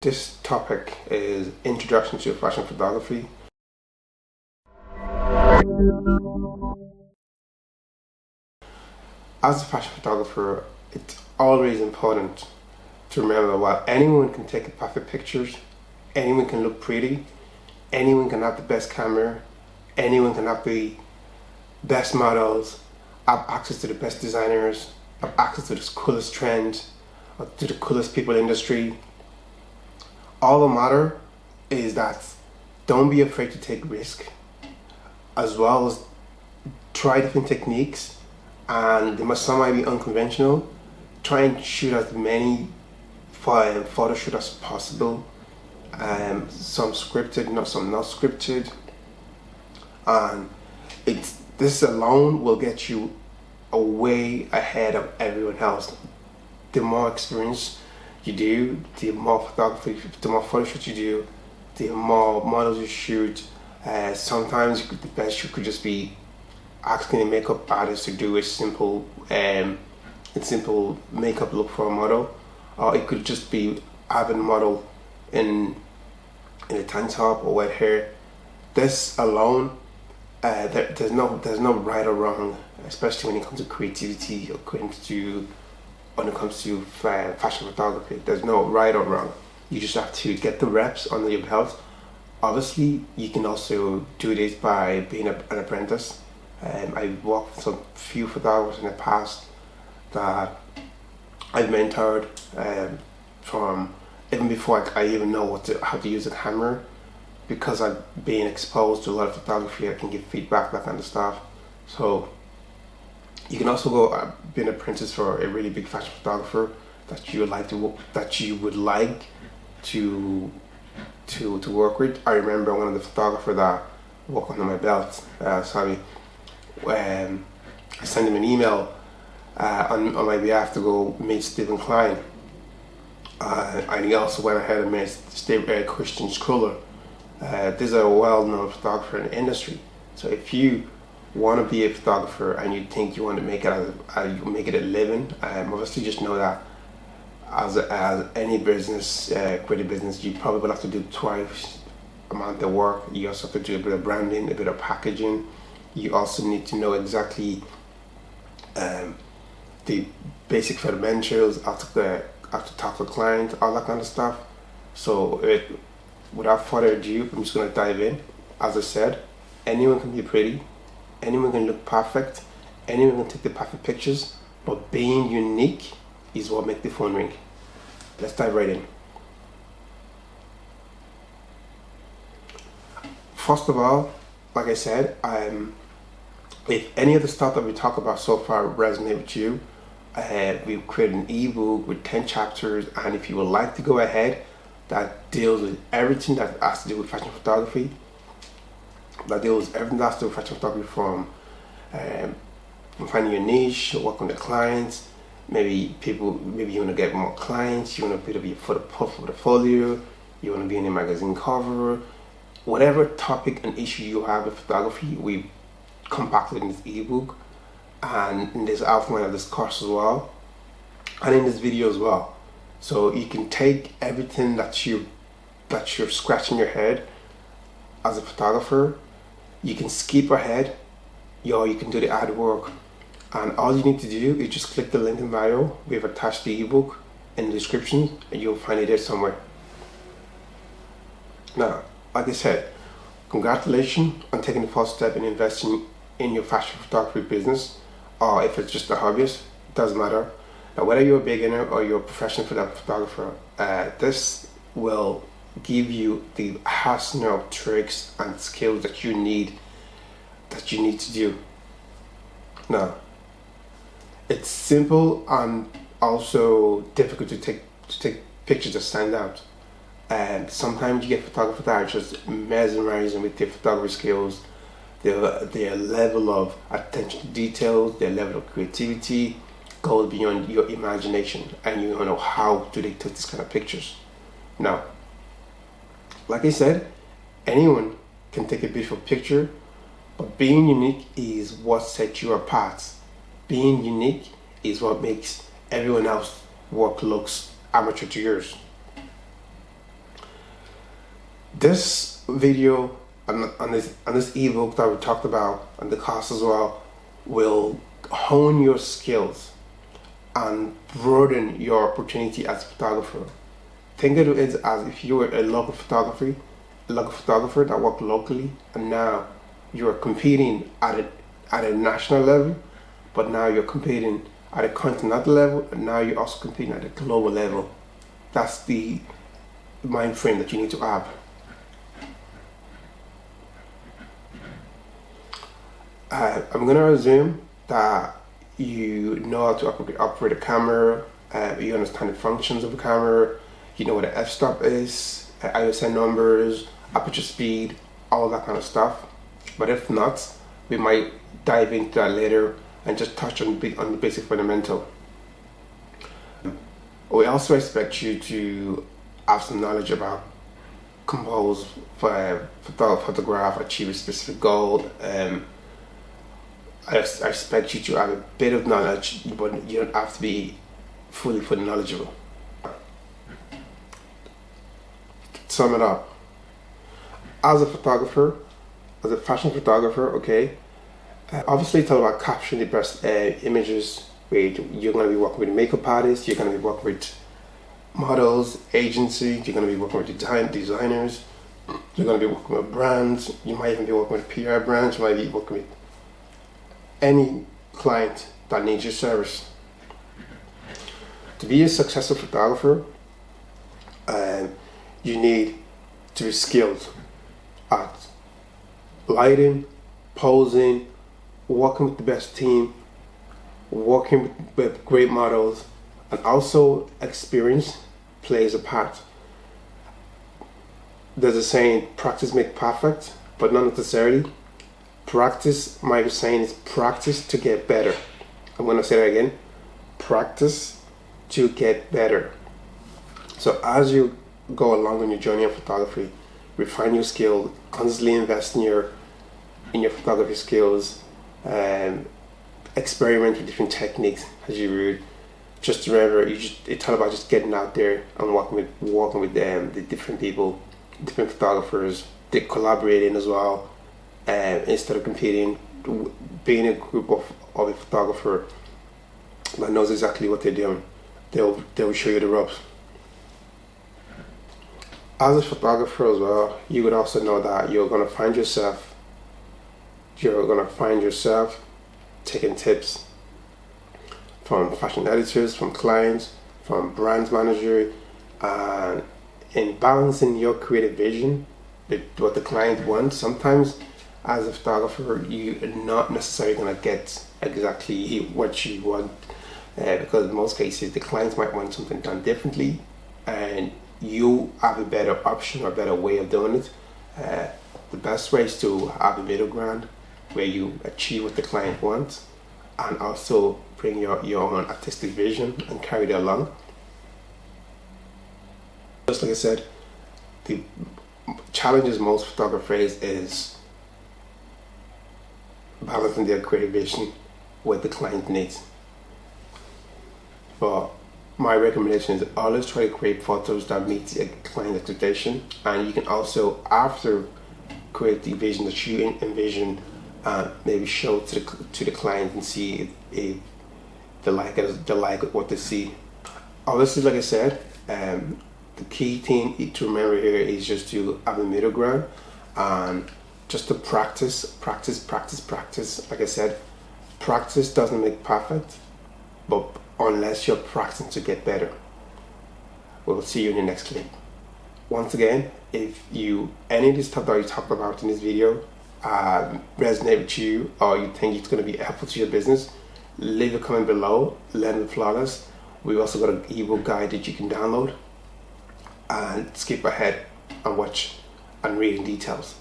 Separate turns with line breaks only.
This topic is Introduction to Fashion Photography. As a fashion photographer, it's always important to remember while anyone can take perfect pictures, anyone can look pretty, anyone can have the best camera, anyone can have the best models, have access to the best designers, have access to the coolest trends, or to the coolest people in the industry. All that matter is that don't be afraid to take risk, as well as try different techniques, and some might be unconventional. Try and shoot as many photo shoot as possible. Some scripted, some not scripted, and this alone will get you way ahead of everyone else. The more experience you do, the more photography, the more photo shoots you do, the more models you shoot. Sometimes the best you could just be asking a makeup artist to do a simple makeup look for a model, or it could just be having a model in a tank top or wet hair. This alone, there's no right or wrong, especially when it comes to creativity or when it comes to fashion photography. There's no right or wrong. You just have to get the reps under your belt. Obviously, you can also do this by being an apprentice. I've worked with some few photographers in the past that I've mentored from even before I even know how to use a camera, because I've been exposed to a lot of photography. I can give feedback, that kind of stuff. So you can also go be an apprentice for a really big fashion photographer that you would like to work with. I remember one of the photographers that worked under my belt. I sent him an email on my behalf to go meet Stephen Klein, and he also went ahead and met Christian Schuller. This is a well-known photographer in the industry. So if you want to be a photographer and you think you want to make it a living, obviously just know that as any business, creative business, you probably will have to do twice amount of work. You also have to do a bit of branding, a bit of packaging. You also need to know exactly the basic fundamentals, how to talk to clients, all that kind of stuff. So without further ado, I'm just going to dive in. As I said, anyone can be pretty, anyone can look perfect, anyone can take the perfect pictures, but being unique is what makes the phone ring. Let's dive right in. First of all, like I said, if any of the stuff that we talk about so far resonate with you, we've created an ebook with 10 chapters, and if you would like to go ahead, that deals with everything that has to do with fashion photography, fashion photography, from finding your niche, working with the clients. Maybe you want to get more clients, you want to build a portfolio, you want to be in a magazine cover. Whatever topic and issue you have with photography, we've compacted in this ebook and in this outline of this course as well, and in this video as well. So you can take everything that you're scratching your head as a photographer, you can skip ahead, or you can do the hard work. And all you need to do is just click the link in bio. We've attached the ebook in the description, and you'll find it there somewhere. Now, like I said, congratulations on taking the first step in investing in your fashion photography business, or if it's just a hobbyist, it doesn't matter. Now, whether you're a beginner or you're a professional photographer, this will give you the arsenal of tricks and skills that you need to do. Now, it's simple and also difficult to take pictures that stand out. And sometimes you get photographers that are just mesmerizing with their photography skills, their level of attention to details, their level of creativity goes beyond your imagination, and you don't know how do they take these kind of pictures. Now, like I said, anyone can take a beautiful picture, but being unique is what sets you apart. Being unique is what makes everyone else's work looks amateur to yours. This video on this ebook that we talked about, and the cost as well, will hone your skills and broaden your opportunity as a photographer. Think of it as if you were a local photographer that worked locally, and now you're competing at a national level, but now you're competing at a continental level, and now you're also competing at a global level. That's the mind frame that you need to have. I'm going to assume that you know how to operate a camera, you understand the functions of a camera, you know what an f-stop is, ISO numbers, aperture speed, all that kind of stuff. But if not, we might dive into that later and just touch on the basic fundamental. We also expect you to have some knowledge about compose, photograph, achieve a specific goal. I expect you to have a bit of knowledge, but you don't have to be fully knowledgeable. To sum it up, as a photographer, as a fashion photographer, okay, obviously it's all about capturing the best images. You're going to be working with makeup artists, you're going to be working with models, agencies, you're going to be working with designers, you're going to be working with brands, you might even be working with PR brands, you might be working with any client that needs your service. To be a successful photographer, you need to be skilled at lighting, posing, working with the best team, working with great models, and also experience plays a part. There's a saying, practice makes perfect, but not necessarily. Practice, my saying is practice to get better. I'm going to say that again. Practice to get better. So as you go along on your journey of photography, refine your skill, constantly invest in your photography skills, experiment with different techniques as you read. Just remember, it's all about just getting out there and working with the different people, different photographers, they collaborating as well. Instead of competing, being a group of a photographer that knows exactly what they're doing, they'll show you the ropes. As a photographer as well, you would also know that you're gonna find yourself taking tips from fashion editors, from clients, from brands manager, and in balancing your creative vision with what the client wants. Sometimes as a photographer, you're not necessarily going to get exactly what you want, because in most cases the clients might want something done differently, and you have a better option or better way of doing it. The best way is to have a middle ground where you achieve what the client wants and also bring your own artistic vision and carry it along. Just like I said, the challenges most photographers is balancing their creative vision with the client needs. But my recommendation is always try to create photos that meet the client expectation, and you can also, after create the vision that you envision, maybe show to the client and see if they like what they see. Obviously, like I said, the key thing to remember here is just to have a middle ground and just to practice. Like I said, practice doesn't make perfect, but unless you're practicing to get better. We'll see you in the next clip. Once again, if any of this stuff that you talked about in this video resonate with you, or you think it's going to be helpful to your business, leave a comment below. Learn with Flawless. We've also got an ebook guide that you can download and skip ahead and watch and read in details.